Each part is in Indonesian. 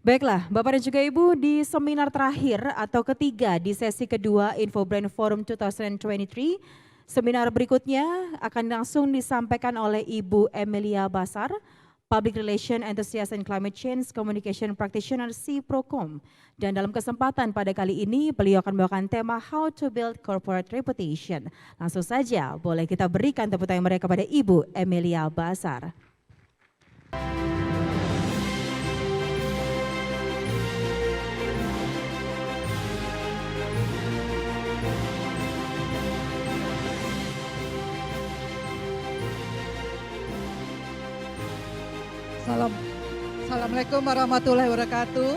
Baiklah, Bapak dan juga Ibu, di seminar terakhir atau ketiga di sesi kedua InfoBrand Forum 2023, seminar berikutnya akan langsung disampaikan oleh Ibu Emilia Basar, Public Relation Enthusiast and Climate Change Communication Practitioner CPROCOM. Dan dalam kesempatan pada kali ini, beliau akan membawakan tema How to Build Corporate Reputation. Langsung saja, boleh kita berikan tepuk tangan mereka kepada Ibu Emilia Basar. Assalamualaikum warahmatullahi wabarakatuh.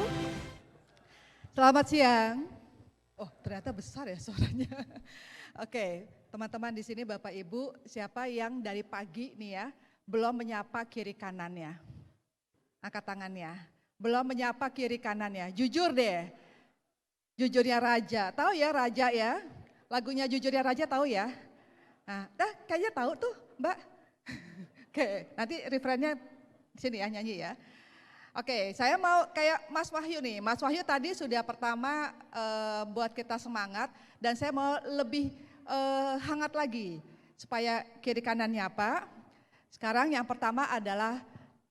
Selamat siang. Oh, ternyata besar ya suaranya. Oke, teman-teman di sini Bapak Ibu, siapa yang dari pagi nih ya belum menyapa kiri kanannya? Angkat tangannya. Belum menyapa kiri kanannya. Jujur deh. Jujurnya Raja. Tahu ya Raja ya? Lagunya Jujurnya Raja tahu ya? Nah, kayaknya tahu tuh, Mbak. Oke, nanti refrennya sini ya nyanyi ya. Oke, saya mau kayak Mas Wahyu nih. Mas Wahyu tadi sudah pertama buat kita semangat dan saya mau lebih hangat lagi supaya kiri kanannya apa. Sekarang yang pertama adalah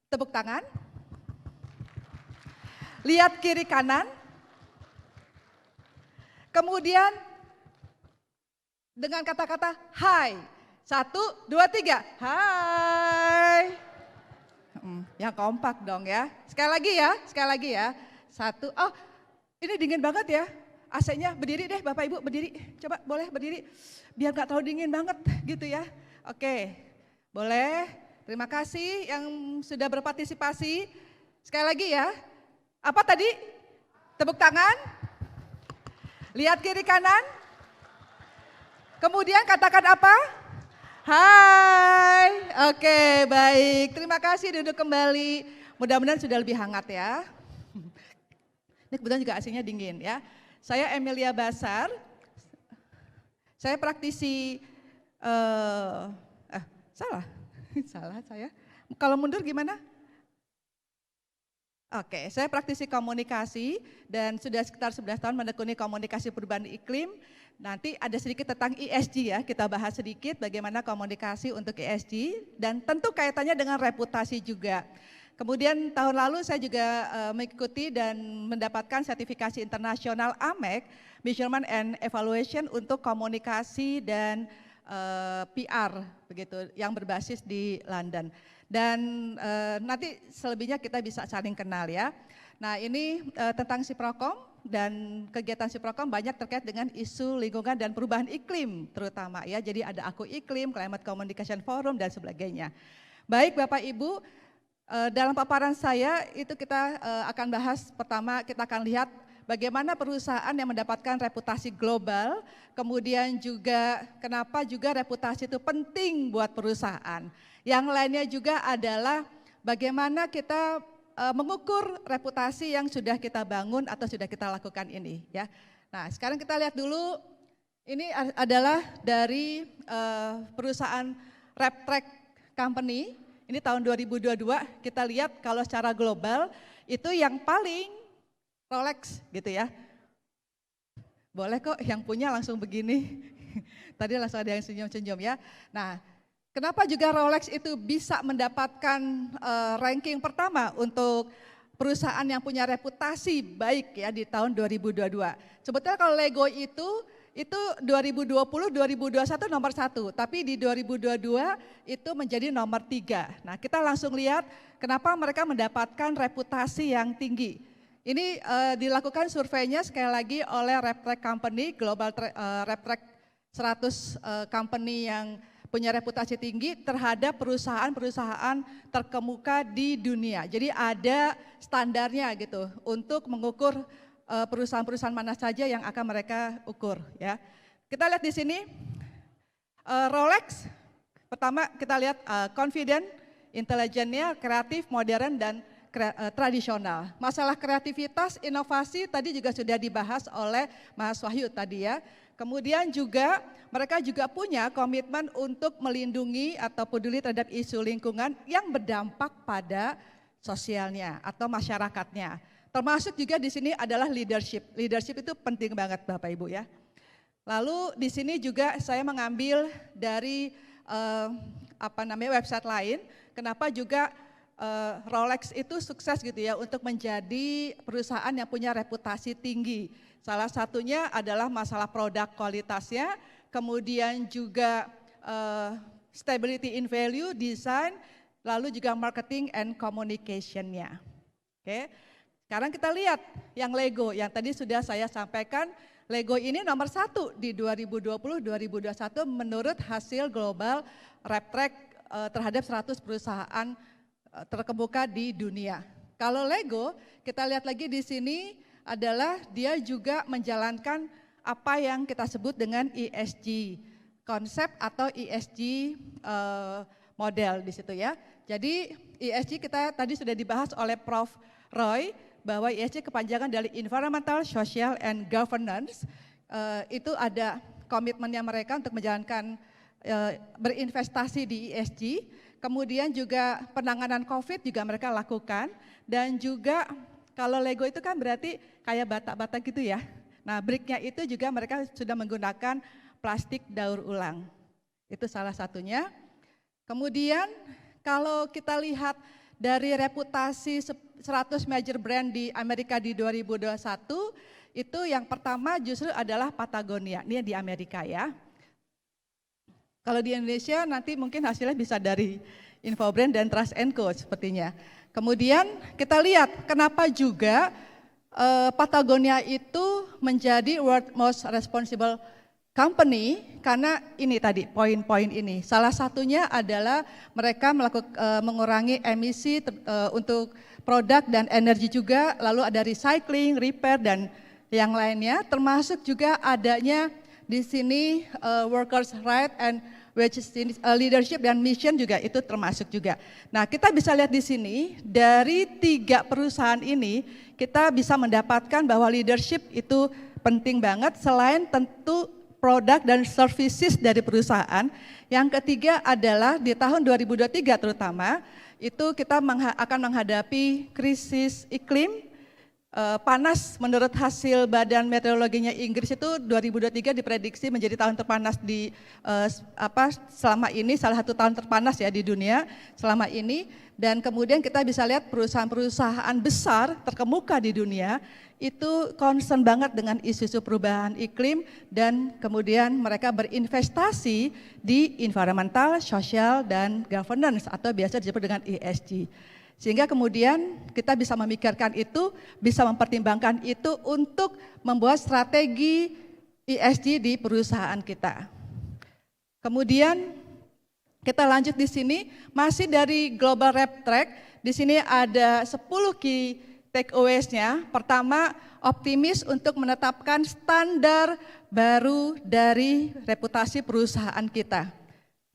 tepuk tangan. Lihat kiri kanan. Kemudian dengan kata-kata hai. 1, 2, 3. Hai. Yang kompak dong ya. Sekali lagi ya. 1, oh ini dingin banget ya. AC-nya berdiri deh Bapak Ibu, berdiri. Coba boleh berdiri. Biar gak terlalu dingin banget gitu ya. Oke, boleh. Terima kasih yang sudah berpartisipasi. Sekali lagi ya. Apa tadi? Tepuk tangan. Lihat kiri kanan. Kemudian katakan apa? Hai, oke baik, terima kasih duduk kembali, mudah-mudahan sudah lebih hangat ya. Ini kebetulan juga AC-nya dingin ya. Saya Emilia Basar, saya praktisi, salah saya, kalau mundur gimana? Oke, saya praktisi komunikasi dan sudah sekitar 11 tahun menekuni komunikasi perubahan iklim. Nanti ada sedikit tentang ESG ya, kita bahas sedikit bagaimana komunikasi untuk ESG dan tentu kaitannya dengan reputasi juga. Kemudian tahun lalu saya juga mengikuti dan mendapatkan sertifikasi internasional AMEC, Measurement and Evaluation untuk komunikasi dan PR begitu, yang berbasis di London. Dan nanti selebihnya kita bisa saling kenal ya. Nah ini tentang CPROCOM. Dan kegiatan CPROCOM banyak terkait dengan isu lingkungan dan perubahan iklim terutama ya. Jadi ada Aku Iklim, Climate Communication Forum dan sebagainya. Baik Bapak Ibu, dalam paparan saya itu kita akan bahas, pertama kita akan lihat bagaimana perusahaan yang mendapatkan reputasi global, kemudian juga kenapa juga reputasi itu penting buat perusahaan. Yang lainnya juga adalah bagaimana kita mengukur reputasi yang sudah kita bangun atau sudah kita lakukan ini ya. Nah sekarang kita lihat dulu, ini adalah dari perusahaan RepTrak Company, ini tahun 2022 kita lihat kalau secara global itu yang paling Rolex gitu ya. Boleh kok yang punya langsung begini, tadi langsung ada yang senyum-senyum ya. Nah kenapa juga Rolex itu bisa mendapatkan ranking pertama untuk perusahaan yang punya reputasi baik ya di tahun 2022. Sebetulnya kalau Lego itu 2020, 2021 nomor 1, tapi di 2022 itu menjadi nomor 3. Nah kita langsung lihat kenapa mereka mendapatkan reputasi yang tinggi. Ini dilakukan surveinya sekali lagi oleh RepTrak Company, Global RepTrak 100 company yang punya reputasi tinggi terhadap perusahaan-perusahaan terkemuka di dunia. Jadi ada standarnya gitu untuk mengukur perusahaan-perusahaan mana saja yang akan mereka ukur ya. Kita lihat di sini Rolex, pertama kita lihat confident, intelijennya, kreatif, modern dan tradisional. Masalah kreativitas, inovasi tadi juga sudah dibahas oleh Mas Wahyu tadi ya. Kemudian juga mereka juga punya komitmen untuk melindungi atau peduli terhadap isu lingkungan yang berdampak pada sosialnya atau masyarakatnya. Termasuk juga di sini adalah leadership. Leadership itu penting banget Bapak Ibu ya. Lalu di sini juga saya mengambil dari website lain. Kenapa juga Rolex itu sukses gitu ya untuk menjadi perusahaan yang punya reputasi tinggi. Salah satunya adalah masalah produk kualitasnya, kemudian juga stability in value, design, lalu juga marketing and communication-nya. Oke. Sekarang kita lihat yang Lego, yang tadi sudah saya sampaikan, Lego ini nomor 1 di 2020-2021 menurut hasil global RepTrak terhadap 100 perusahaan terkemuka di dunia. Kalau Lego, kita lihat lagi di sini adalah dia juga menjalankan apa yang kita sebut dengan ESG, konsep atau ESG model di situ ya. Jadi ESG kita tadi sudah dibahas oleh Prof. Roy, bahwa ESG kepanjangan dari Environmental, Social, and Governance, itu ada komitmennya mereka untuk menjalankan berinvestasi di ESG, kemudian juga penanganan COVID juga mereka lakukan, dan juga kalau Lego itu kan berarti kayak bata-bata gitu ya. Nah bricknya itu juga mereka sudah menggunakan plastik daur ulang, itu salah satunya. Kemudian kalau kita lihat dari reputasi 100 major brand di Amerika di 2021, itu yang pertama justru adalah Patagonia, ini di Amerika ya. Kalau di Indonesia nanti mungkin hasilnya bisa dari Infobrand dan Trust & Co sepertinya. Kemudian kita lihat kenapa juga Patagonia itu menjadi World Most Responsible Company, karena ini tadi poin-poin ini. Salah satunya adalah mereka mengurangi emisi untuk produk dan energi juga, lalu ada recycling, repair dan yang lainnya, termasuk juga adanya di sini workers' right and leadership dan mission juga itu termasuk juga. Nah kita bisa lihat di sini dari 3 perusahaan ini kita bisa mendapatkan bahwa leadership itu penting banget selain tentu produk dan services dari perusahaan. Yang ketiga adalah di tahun 2023 terutama, itu kita akan menghadapi krisis iklim, panas menurut hasil Badan Meteorologinya Inggris itu 2023 diprediksi menjadi tahun terpanas di selama ini, salah satu tahun terpanas ya di dunia selama ini. Dan kemudian kita bisa lihat perusahaan-perusahaan besar terkemuka di dunia itu concern banget dengan isu-isu perubahan iklim dan kemudian mereka berinvestasi di environmental, social, dan governance atau biasa disebut dengan ESG. Sehingga kemudian kita bisa memikirkan itu, bisa mempertimbangkan itu untuk membuat strategi ESG di perusahaan kita. Kemudian kita lanjut di sini, masih dari Global RepTrak, di sini ada 10 key takeaways-nya. Pertama, optimis untuk menetapkan standar baru dari reputasi perusahaan kita.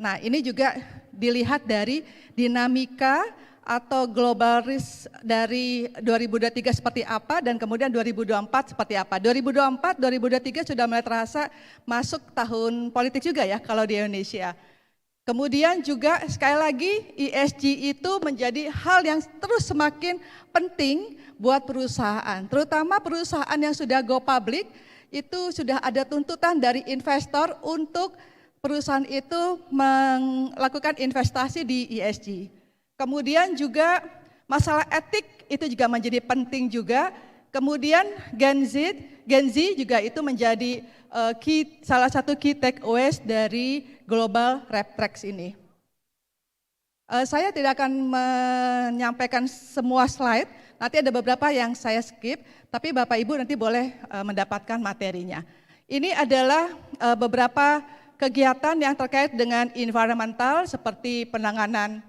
Nah, ini juga dilihat dari dinamika atau global risk dari 2023 seperti apa dan kemudian 2024 seperti apa. 2024, 2023 sudah mulai terasa masuk tahun politik juga ya kalau di Indonesia. Kemudian juga sekali lagi ESG itu menjadi hal yang terus semakin penting buat perusahaan. Terutama perusahaan yang sudah go public itu sudah ada tuntutan dari investor untuk perusahaan itu melakukan investasi di ESG. Kemudian juga masalah etik itu juga menjadi penting juga. Kemudian Gen Z juga itu menjadi salah satu key takeaways dari Global RepTrak ini. Saya tidak akan menyampaikan semua slide, nanti ada beberapa yang saya skip, tapi Bapak Ibu nanti boleh mendapatkan materinya. Ini adalah beberapa kegiatan yang terkait dengan environmental seperti penanganan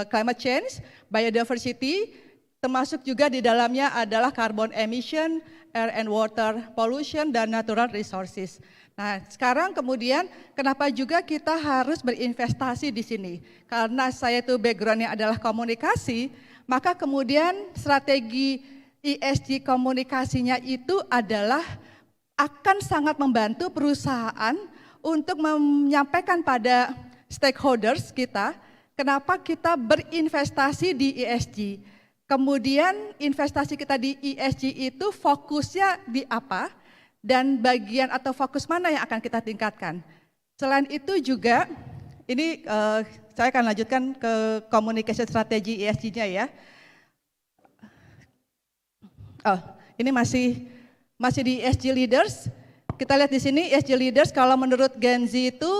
climate change, biodiversity, termasuk juga di dalamnya adalah carbon emission, air and water pollution, dan natural resources. Nah, sekarang kemudian kenapa juga kita harus berinvestasi di sini? Karena saya itu backgroundnya adalah komunikasi, maka kemudian strategi ESG komunikasinya itu adalah akan sangat membantu perusahaan untuk menyampaikan pada stakeholders kita kenapa kita berinvestasi di ESG. Kemudian investasi kita di ESG itu fokusnya di apa dan bagian atau fokus mana yang akan kita tingkatkan. Selain itu juga, ini saya akan lanjutkan ke communication strategi ESG-nya ya. Oh, ini masih di ESG Leaders. Kita lihat di sini ESG Leaders, kalau menurut Gen Z itu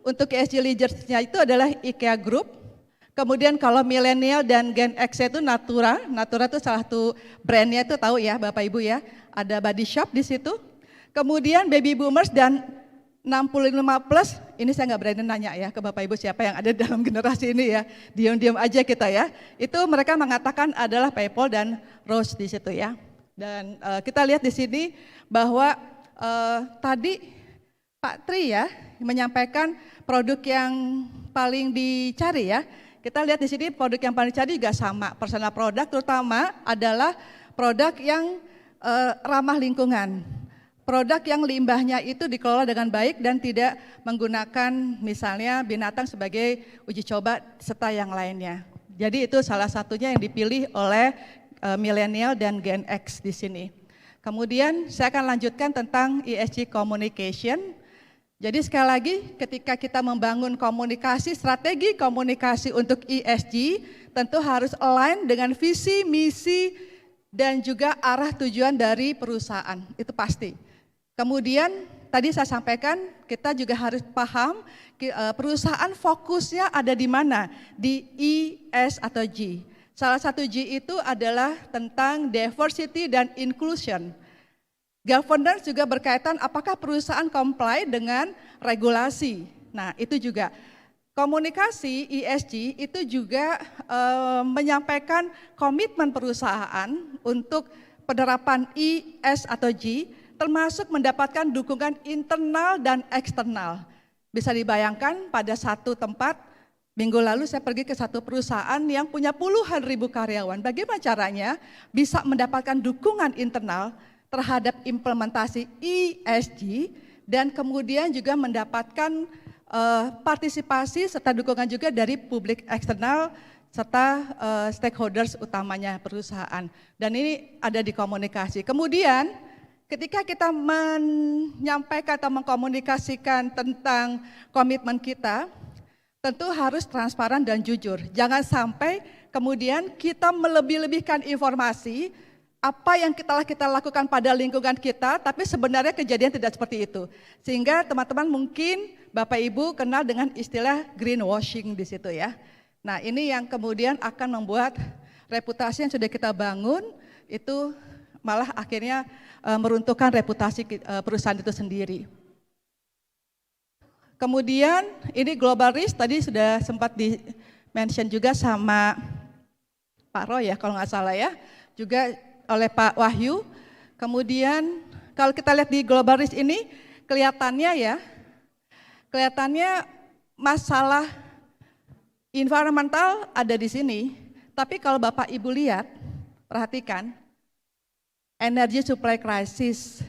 untuk ESG Leaders-nya itu adalah IKEA Group. Kemudian kalau milenial dan Gen X itu Natura itu salah satu brandnya itu tahu ya Bapak Ibu ya, ada Body Shop di situ. Kemudian Baby Boomers dan 65 plus, ini saya nggak berani nanya ya ke Bapak Ibu siapa yang ada dalam generasi ini ya, diam-diam aja kita ya. Itu mereka mengatakan adalah PayPal dan Rose di situ ya. Dan kita lihat di sini bahwa tadi Pak Tri ya menyampaikan produk yang paling dicari ya. Kita lihat di sini produk yang paling dicari juga sama, personal produk terutama adalah produk yang ramah lingkungan. Produk yang limbahnya itu dikelola dengan baik dan tidak menggunakan misalnya binatang sebagai uji coba serta yang lainnya. Jadi itu salah satunya yang dipilih oleh milenial dan Gen X di sini. Kemudian saya akan lanjutkan tentang ESG communication. Jadi sekali lagi ketika kita membangun komunikasi, strategi komunikasi untuk ESG tentu harus align dengan visi, misi, dan juga arah tujuan dari perusahaan, itu pasti. Kemudian tadi saya sampaikan kita juga harus paham perusahaan fokusnya ada di mana, di E, S atau G. Salah satu G itu adalah tentang diversity dan inclusion. Governance juga berkaitan apakah perusahaan comply dengan regulasi. Nah itu juga komunikasi ESG itu juga menyampaikan komitmen perusahaan untuk penerapan E, S atau G termasuk mendapatkan dukungan internal dan eksternal. Bisa dibayangkan pada satu tempat, minggu lalu saya pergi ke satu perusahaan yang punya puluhan ribu karyawan. Bagaimana caranya bisa mendapatkan dukungan internal terhadap implementasi ESG dan kemudian juga mendapatkan partisipasi serta dukungan juga dari publik eksternal serta stakeholders utamanya perusahaan. Dan ini ada di komunikasi. Kemudian ketika kita menyampaikan atau mengkomunikasikan tentang komitmen kita, tentu harus transparan dan jujur. Jangan sampai kemudian kita melebih-lebihkan informasi apa yang kita lakukan pada lingkungan kita, tapi sebenarnya kejadian tidak seperti itu. Sehingga teman-teman mungkin Bapak Ibu kenal dengan istilah greenwashing di situ ya. Nah ini yang kemudian akan membuat reputasi yang sudah kita bangun itu malah akhirnya meruntuhkan reputasi perusahaan itu sendiri. Kemudian ini global risk tadi sudah sempat di-mention juga sama Pak Roy ya kalau nggak salah ya. Juga oleh Pak Wahyu. Kemudian kalau kita lihat di global risk ini kelihatannya masalah environmental ada di sini. Tapi kalau Bapak Ibu lihat, perhatikan, energy supply crisis,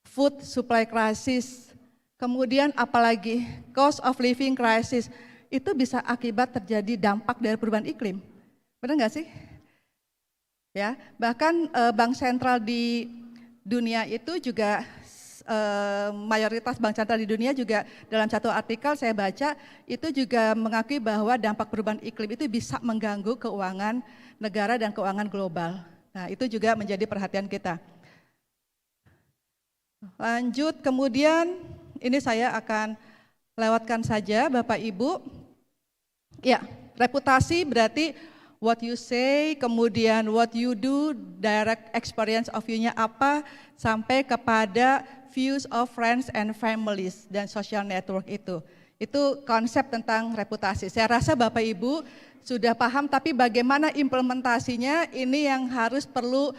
food supply crisis, kemudian apalagi cost of living crisis, itu bisa akibat terjadi dampak dari perubahan iklim. Benar nggak sih? Ya, bahkan bank sentral di dunia itu juga mayoritas bank sentral di dunia juga dalam satu artikel saya baca itu juga mengakui bahwa dampak perubahan iklim itu bisa mengganggu keuangan negara dan keuangan global. Nah, itu juga menjadi perhatian kita. Lanjut, kemudian ini saya akan lewatkan saja Bapak Ibu. Ya, reputasi berarti what you say, kemudian what you do, direct experience of you-nya apa, sampai kepada views of friends and families dan social network itu. Itu konsep tentang reputasi. Saya rasa Bapak Ibu sudah paham, tapi bagaimana implementasinya ini yang harus perlu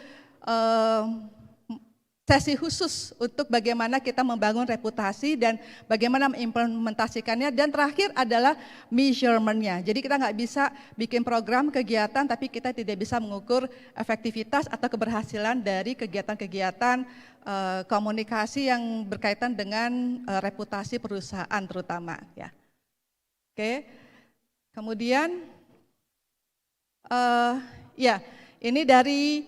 sesi khusus untuk bagaimana kita membangun reputasi dan bagaimana mengimplementasikannya. Dan terakhir adalah measurement-nya. Jadi kita nggak bisa bikin program kegiatan tapi kita tidak bisa mengukur efektivitas atau keberhasilan dari kegiatan-kegiatan komunikasi yang berkaitan dengan reputasi perusahaan terutama. Ya. Oke. Kemudian ya Ini dari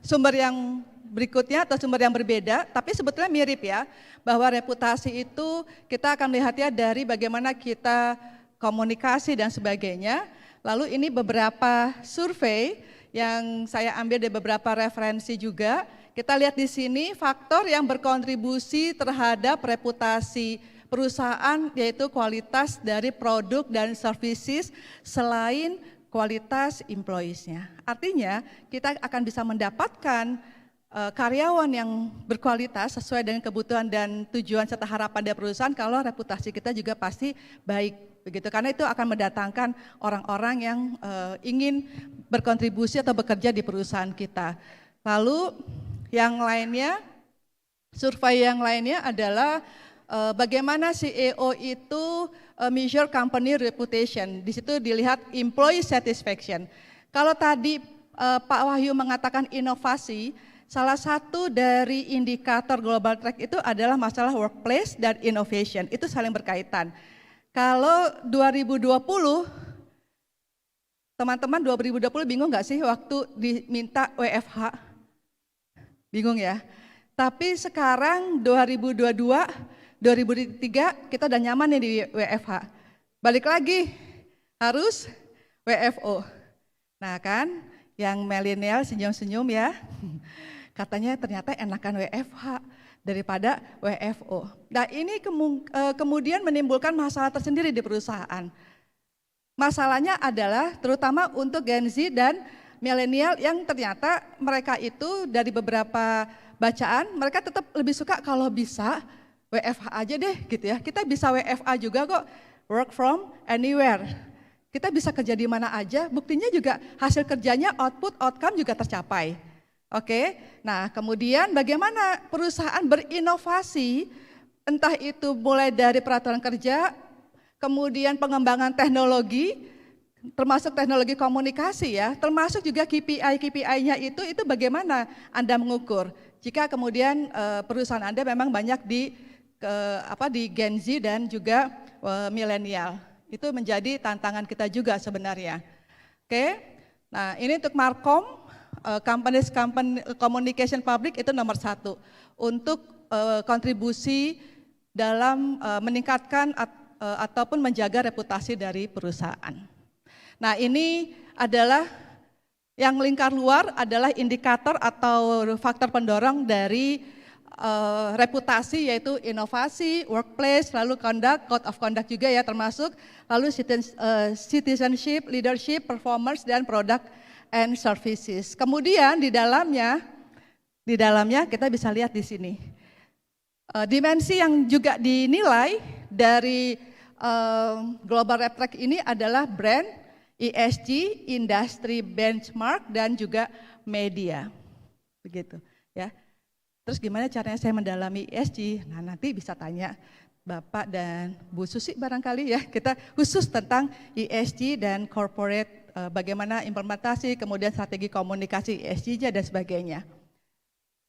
sumber yang berikutnya atau sumber yang berbeda, tapi sebetulnya mirip ya, bahwa reputasi itu kita akan melihatnya dari bagaimana kita komunikasi dan sebagainya. Lalu ini beberapa survei yang saya ambil dari beberapa referensi juga. Kita lihat di sini faktor yang berkontribusi terhadap reputasi perusahaan yaitu kualitas dari produk dan services selain kualitas employees-nya. Artinya kita akan bisa mendapatkan karyawan yang berkualitas sesuai dengan kebutuhan dan tujuan serta harapan dari perusahaan kalau reputasi kita juga pasti baik. Begitu, karena itu akan mendatangkan orang-orang yang ingin berkontribusi atau bekerja di perusahaan kita. Lalu yang lainnya, survei yang lainnya adalah bagaimana CEO itu measure company reputation. Di situ dilihat employee satisfaction. Kalau tadi Pak Wahyu mengatakan inovasi, salah satu dari indikator global track itu adalah masalah workplace dan innovation. Itu saling berkaitan. Kalau 2020, teman-teman 2020 bingung nggak sih waktu diminta WFH? Bingung ya? Tapi sekarang 2022, 2023 kita udah nyaman nih di WFH. Balik lagi harus WFO. Nah kan yang milenial senyum-senyum ya. Katanya ternyata enakan WFH daripada WFO. Nah ini kemudian menimbulkan masalah tersendiri di perusahaan. Masalahnya adalah terutama untuk Gen Z dan milenial yang ternyata mereka itu dari beberapa bacaan mereka tetap lebih suka kalau bisa WFH aja deh gitu ya. Kita bisa WFA juga kok, work from anywhere. Kita bisa kerja di mana aja, buktinya juga hasil kerjanya outcome juga tercapai. Oke, nah kemudian bagaimana perusahaan berinovasi, entah itu mulai dari peraturan kerja, kemudian pengembangan teknologi, termasuk teknologi komunikasi ya, termasuk juga KPI-nya itu bagaimana Anda mengukur. Jika kemudian perusahaan Anda memang banyak di Gen Z dan juga milenial. Itu menjadi tantangan kita juga sebenarnya. Oke, nah ini untuk Markom, company communication public itu nomor 1 untuk kontribusi dalam meningkatkan ataupun menjaga reputasi dari perusahaan. Nah ini adalah yang lingkar luar adalah indikator atau faktor pendorong dari reputasi yaitu inovasi, workplace, lalu conduct, code of conduct juga ya termasuk, lalu citizenship, leadership, performance, dan product and services. Kemudian di dalamnya kita bisa lihat di sini. Dimensi yang juga dinilai dari Global Rep Track ini adalah brand, ESG, industry benchmark, dan juga media. Begitu ya. Terus gimana caranya saya mendalami ESG? Nah nanti bisa tanya Bapak dan Bu Susi barangkali ya. Kita khusus tentang ESG dan corporate, bagaimana implementasi, kemudian strategi komunikasi ESG-nya dan sebagainya.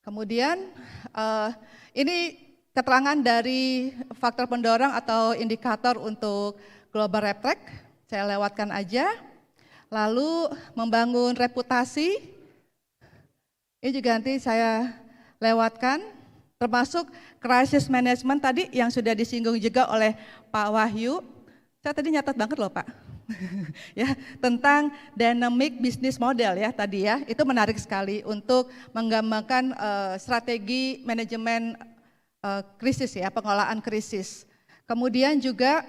Kemudian ini keterangan dari faktor pendorong atau indikator untuk Global Rep Track. Saya lewatkan aja. Lalu membangun reputasi. Ini juga nanti saya lewatkan, termasuk crisis management tadi yang sudah disinggung juga oleh Pak Wahyu. Saya tadi nyatat banget loh Pak, ya tentang dynamic business model ya tadi ya, itu menarik sekali untuk menggambarkan strategi manajemen krisis ya, pengelolaan krisis. Kemudian juga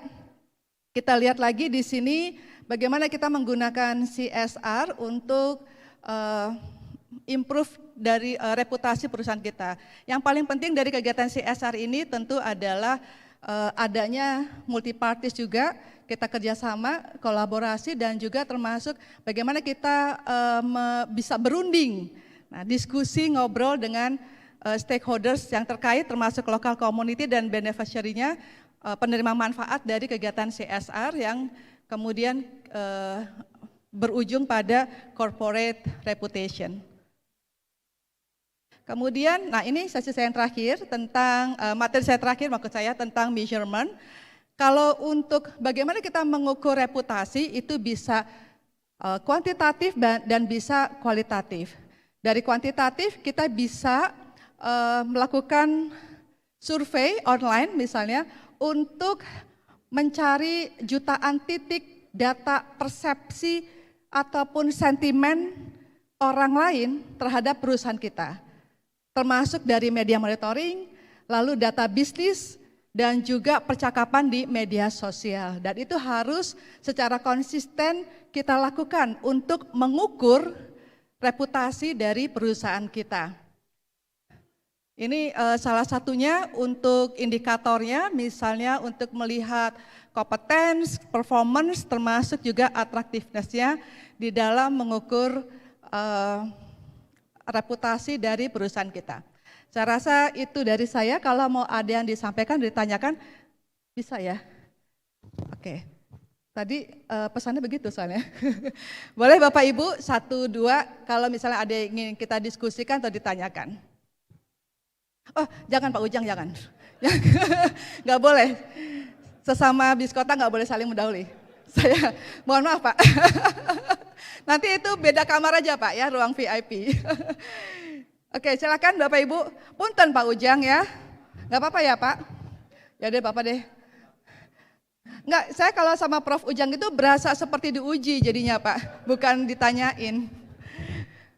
kita lihat lagi di sini bagaimana kita menggunakan CSR untuk improve dari reputasi perusahaan kita. Yang paling penting dari kegiatan CSR ini tentu adalah adanya multiparties juga, kita kerjasama, kolaborasi, dan juga termasuk bagaimana kita bisa berunding, nah, diskusi, ngobrol dengan stakeholders yang terkait termasuk lokal community dan beneficiary-nya, penerima manfaat dari kegiatan CSR yang kemudian berujung pada corporate reputation. Kemudian, nah ini sesi saya yang terakhir tentang materi saya terakhir maksud saya tentang measurement. Kalau untuk bagaimana kita mengukur reputasi itu bisa kuantitatif dan bisa kualitatif. Dari kuantitatif kita bisa melakukan survei online misalnya untuk mencari jutaan titik data persepsi ataupun sentimen orang lain terhadap perusahaan kita. Termasuk dari media monitoring, lalu data bisnis, dan juga percakapan di media sosial. Dan itu harus secara konsisten kita lakukan untuk mengukur reputasi dari perusahaan kita. Ini salah satunya untuk indikatornya, misalnya untuk melihat kompetens, performance, termasuk juga atraktivitasnya di dalam mengukur reputasi dari perusahaan kita. Saya rasa itu dari saya, kalau mau ada yang disampaikan, ditanyakan, bisa ya? Oke, tadi pesannya begitu soalnya. Boleh Bapak Ibu, 1, 2, kalau misalnya ada yang ingin kita diskusikan atau ditanyakan. Oh jangan Pak Ujang, jangan. Nggak boleh, sesama biskota nggak boleh saling mendahului. Saya, mohon maaf Pak. Nanti itu beda kamar aja Pak ya, ruang VIP. Oke, silakan Bapak Ibu. Punten Pak Ujang ya. Nggak apa-apa ya Pak? Ya deh Bapak deh. Nggak, saya kalau sama Prof Ujang itu berasa seperti diuji jadinya Pak, bukan ditanyain.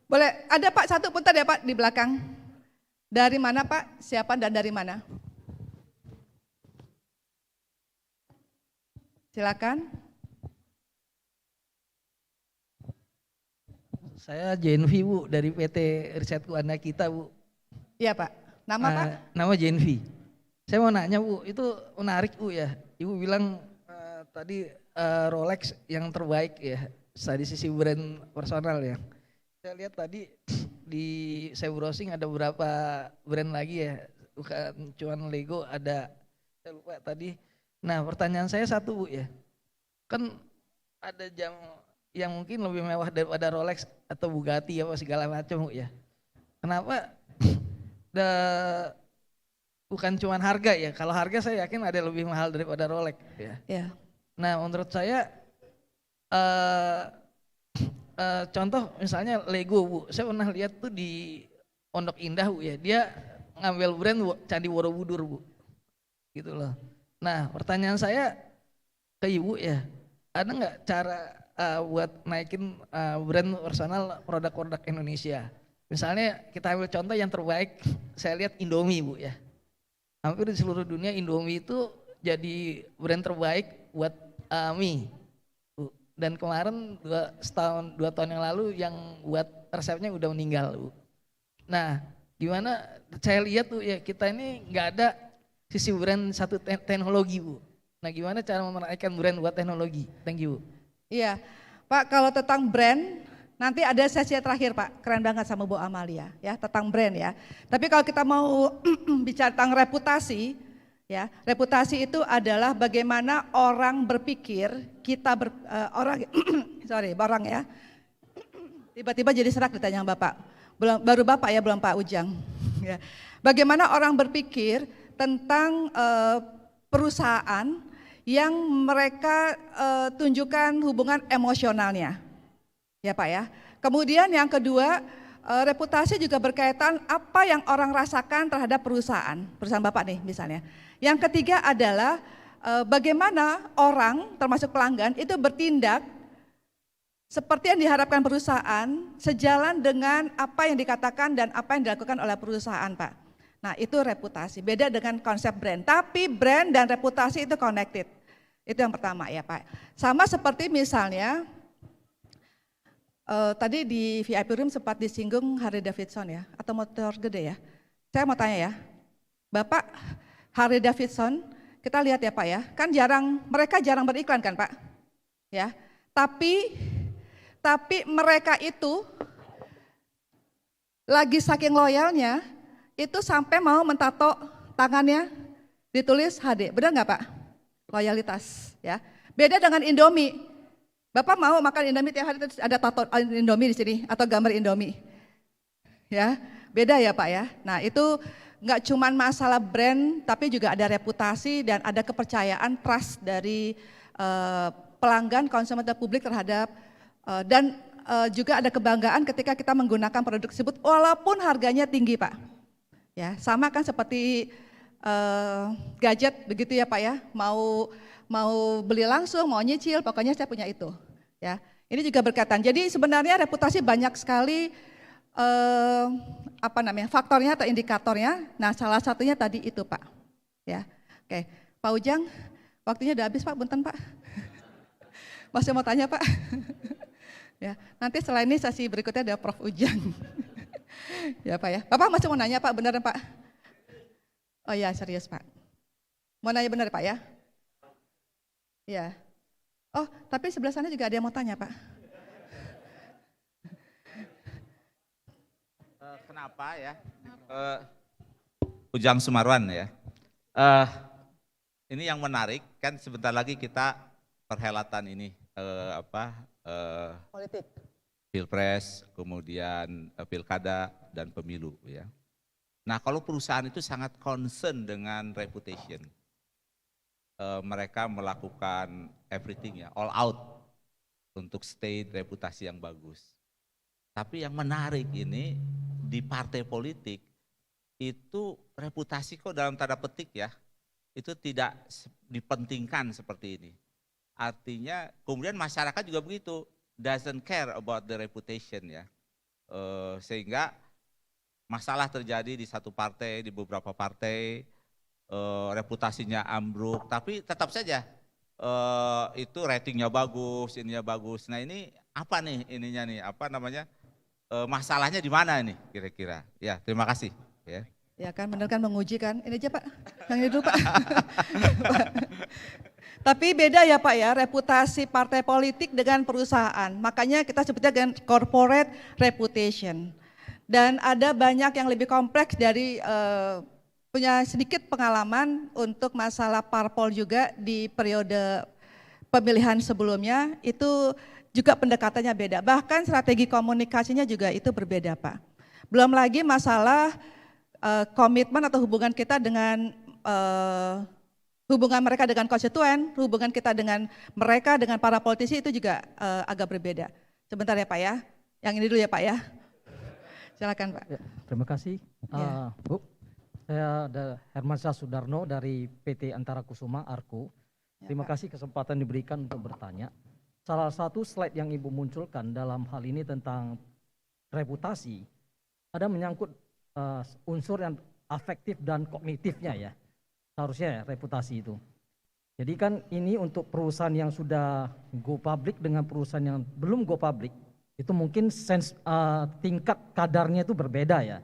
Boleh, ada Pak satu punten ya Pak di belakang. Dari mana Pak? Siapa dan dari mana? Silakan. Saya Jenvi Bu, dari PT Risetku Anda Kita Bu. Iya Pak, nama Pak? Nama Jenvi. Saya mau nanya Bu, itu menarik Bu ya. Ibu bilang tadi Rolex yang terbaik ya, dari sisi brand personal ya. Saya lihat tadi di saya browsing ada beberapa brand lagi ya, bukan cuman Lego, ada saya lupa tadi. Nah pertanyaan saya satu Bu ya, kan ada jam yang mungkin lebih mewah daripada Rolex atau Bugatti apa segala macam Bu ya. Kenapa bukan cuma harga ya, kalau harga saya yakin ada lebih mahal daripada Rolex ya. Ya. Nah menurut saya contoh misalnya Lego Bu, saya pernah lihat tuh di Pondok Indah Bu ya, dia ngambil brand Candi Borobudur Bu, gitu loh. Nah pertanyaan saya ke Ibu ya, ada nggak cara buat naikin brand personal produk-produk Indonesia? Misalnya kita ambil contoh yang terbaik, saya lihat Indomie Bu ya, hampir di seluruh dunia Indomie itu jadi brand terbaik buat mie. Dan kemarin 2 tahun yang lalu yang buat resepnya udah meninggal Bu. Nah gimana, saya lihat tuh ya kita ini nggak ada sisi brand satu teknologi Bu. Nah gimana cara menaikkan brand buat teknologi? Thank you Bu. Iya Pak, kalau tentang brand nanti ada sesi terakhir Pak, keren banget sama Bu Amalia ya tentang brand ya. Tapi kalau kita mau bicara tentang reputasi ya, reputasi itu adalah bagaimana orang berpikir kita barang ya. Tiba-tiba jadi serak ditanya Bapak. Baru Bapak ya, belum Pak Ujang. Ya. Bagaimana orang berpikir tentang perusahaan yang mereka tunjukkan hubungan emosionalnya. Ya Pak ya. Kemudian yang kedua, reputasi juga berkaitan apa yang orang rasakan terhadap perusahaan Bapak nih misalnya. Yang ketiga adalah bagaimana orang termasuk pelanggan itu bertindak seperti yang diharapkan perusahaan sejalan dengan apa yang dikatakan dan apa yang dilakukan oleh perusahaan Pak. Nah itu reputasi, beda dengan konsep brand, tapi brand dan reputasi itu connected. Itu yang pertama ya Pak. Sama seperti misalnya tadi di VIP Room sempat disinggung Harley Davidson ya, atau motor gede ya. Saya mau tanya ya, Bapak Harley Davidson, kita lihat ya Pak ya, kan mereka jarang beriklan kan Pak, ya. Tapi mereka itu lagi saking loyalnya, itu sampai mau mentato tangannya ditulis HD, benar nggak Pak? Loyalitas, ya. Beda dengan Indomie, Bapak mau makan Indomie tiap hari ada tato Indomie di sini atau gambar Indomie, ya. Beda ya Pak ya. Nah itu nggak cuma masalah brand, tapi juga ada reputasi dan ada kepercayaan, trust dari pelanggan, konsumen atau publik terhadap Dan juga ada kebanggaan ketika kita menggunakan produk tersebut walaupun harganya tinggi Pak. Ya, sama kan seperti gadget begitu ya Pak ya, mau beli langsung, mau nyicil, pokoknya saya punya itu. Ya, ini juga berkaitan. Jadi sebenarnya reputasi banyak sekali faktornya atau indikatornya. Nah, salah satunya tadi itu Pak. Ya, oke, Pak Ujang, waktunya udah habis Pak, punten Pak. Masih mau tanya Pak? Ya, nanti setelah ini sesi berikutnya ada Prof Ujang. Ya Pak ya, Bapak masih mau nanya Pak, beneran Pak? Oh ya serius Pak. Mau nanya bener Pak ya? Ya. Oh tapi sebelah sana juga ada yang mau tanya Pak. Kenapa ya? Ujang Sumarwan ya. Ini yang menarik kan sebentar lagi kita perhelatan ini Politik. Pilpres, kemudian pilkada dan pemilu ya. Nah kalau perusahaan itu sangat concern dengan reputation, mereka melakukan everything ya, all out untuk stay reputasi yang bagus. Tapi yang menarik ini di partai politik itu reputasi kok dalam tanda petik ya, itu tidak dipentingkan seperti ini. Artinya kemudian masyarakat juga begitu, doesn't care about the reputation ya, sehingga masalah terjadi di satu partai, di beberapa partai, reputasinya ambruk, tapi tetap saja itu ratingnya bagus, ininya bagus. Nah ini apa nih ininya nih, masalahnya di mana nih kira-kira? Ya terima kasih. Ya kan benar kan menguji kan, ini aja Pak, yang ini dulu Pak. Tapi beda ya Pak ya, reputasi partai politik dengan perusahaan. Makanya kita sebutnya dengan corporate reputation. Dan ada banyak yang lebih kompleks dari punya sedikit pengalaman untuk masalah parpol juga di periode pemilihan sebelumnya, itu juga pendekatannya beda. Bahkan strategi komunikasinya juga itu berbeda Pak. Belum lagi masalah komitmen atau hubungan kita dengan hubungan mereka dengan konstituen, hubungan kita dengan mereka, dengan para politisi itu juga agak berbeda. Sebentar ya Pak ya, yang ini dulu ya Pak ya. Silakan Pak. Ya, terima kasih Bu. Saya Hermansyah Sudarno dari PT Antara Kusuma Arku. Terima kasih kesempatan diberikan untuk bertanya. Salah satu slide yang Ibu munculkan dalam hal ini tentang reputasi, ada menyangkut unsur yang afektif dan kognitifnya ya. Seharusnya ya, reputasi itu. Jadi kan ini untuk perusahaan yang sudah go public dengan perusahaan yang belum go public, itu mungkin tingkat kadarnya itu berbeda ya.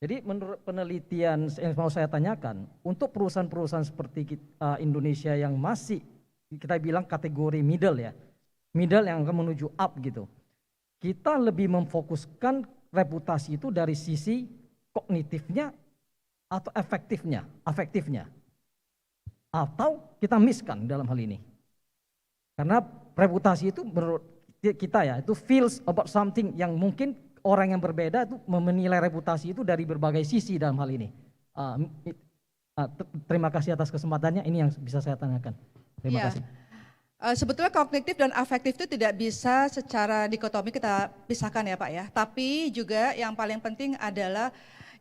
Jadi menurut penelitian yang mau saya tanyakan, untuk perusahaan-perusahaan seperti Indonesia yang masih kita bilang kategori middle ya, middle yang akan menuju up gitu, kita lebih memfokuskan reputasi itu dari sisi kognitifnya atau afektifnya, atau kita miskan dalam hal ini. Karena reputasi itu menurut kita ya, itu feels about something yang mungkin orang yang berbeda itu menilai reputasi itu dari berbagai sisi dalam hal ini. Terima kasih atas kesempatannya, ini yang bisa saya tanyakan. Terima kasih. Sebetulnya kognitif dan afektif itu tidak bisa secara dikotomi kita pisahkan ya Pak ya. Tapi juga yang paling penting adalah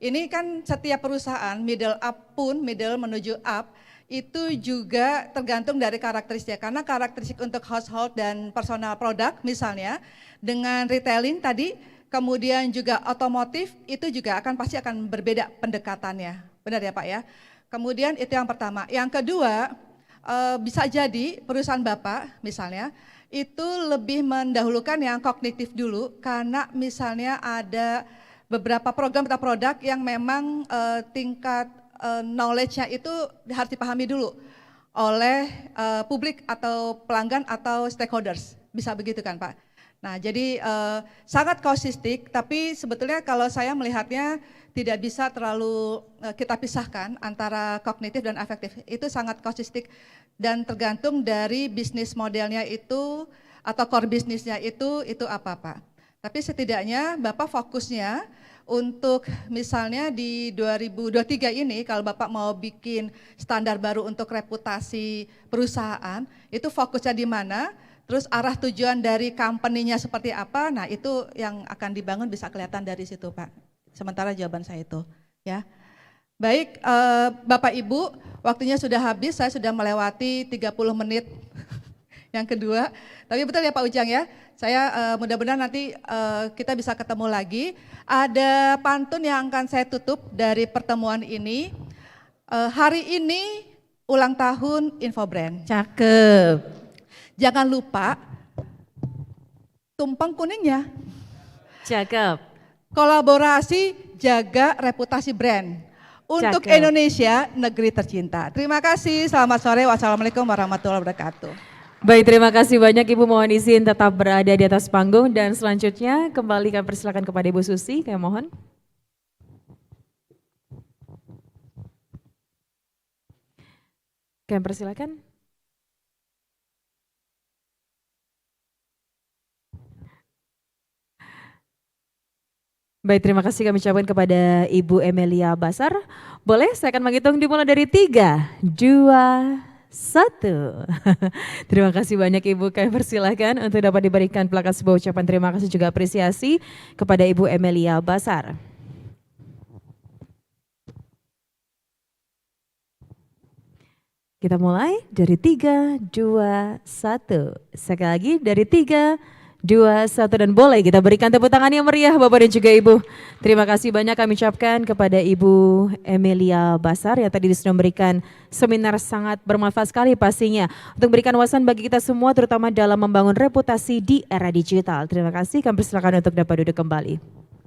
ini kan setiap perusahaan middle up pun, middle menuju up, itu juga tergantung dari karakteristik. Karena karakteristik untuk household dan personal product misalnya, dengan retailing tadi, kemudian juga otomotif, itu juga pasti akan berbeda pendekatannya. Benar ya Pak ya? Kemudian itu yang pertama. Yang kedua, bisa jadi perusahaan Bapak misalnya, itu lebih mendahulukan yang kognitif dulu, karena misalnya ada beberapa program atau produk yang memang tingkat knowledge-nya itu harus dipahami dulu oleh publik atau pelanggan atau stakeholders. Bisa begitu kan Pak? Nah jadi sangat kausistik, tapi sebetulnya kalau saya melihatnya tidak bisa terlalu kita pisahkan antara kognitif dan afektif. Itu sangat kausistik dan tergantung dari bisnis modelnya itu atau core bisnisnya itu apa Pak. Tapi setidaknya Bapak fokusnya untuk misalnya di 2023 ini kalau Bapak mau bikin standar baru untuk reputasi perusahaan, itu fokusnya di mana? terus arah tujuan dari company-nya seperti apa, nah itu yang akan dibangun bisa kelihatan dari situ Pak. Sementara jawaban saya itu ya. Baik Bapak Ibu, waktunya sudah habis, saya sudah melewati 30 menit yang kedua. Tapi betul ya Pak Ujang ya, saya mudah-mudahan nanti kita bisa ketemu lagi. Ada pantun yang akan saya tutup dari pertemuan ini. Hari ini ulang tahun Infobrand. Cakep. Jangan lupa tumpeng kuningnya. Cakep. Kolaborasi jaga reputasi brand. Untuk Cakep. Indonesia, negeri tercinta. Terima kasih, selamat sore. Wassalamualaikum warahmatullahi wabarakatuh. Baik, terima kasih banyak Ibu, mohon izin tetap berada di atas panggung dan selanjutnya kembali kami persilakan kepada Ibu Susi, kami mohon. Kami persilakan. Baik, terima kasih kami ucapkan kepada Ibu Emilia Basar. Boleh, saya akan menghitung dimulai dari 3, 2, 1. Terima kasih banyak Ibu, kami persilahkan untuk dapat diberikan plakat sebuah ucapan terima kasih juga apresiasi kepada Ibu Emilia Basar. Kita mulai dari 3, 2, 1. Sekali lagi dari 3, 2, 1 dan boleh kita berikan tepuk tangan yang meriah Bapak dan juga Ibu. Terima kasih banyak kami ucapkan kepada Ibu Emilia Basar yang tadi sudah memberikan seminar sangat bermanfaat sekali pastinya. Untuk memberikan wawasan bagi kita semua terutama dalam membangun reputasi di era digital. Terima kasih, kami persilakan untuk dapat duduk kembali.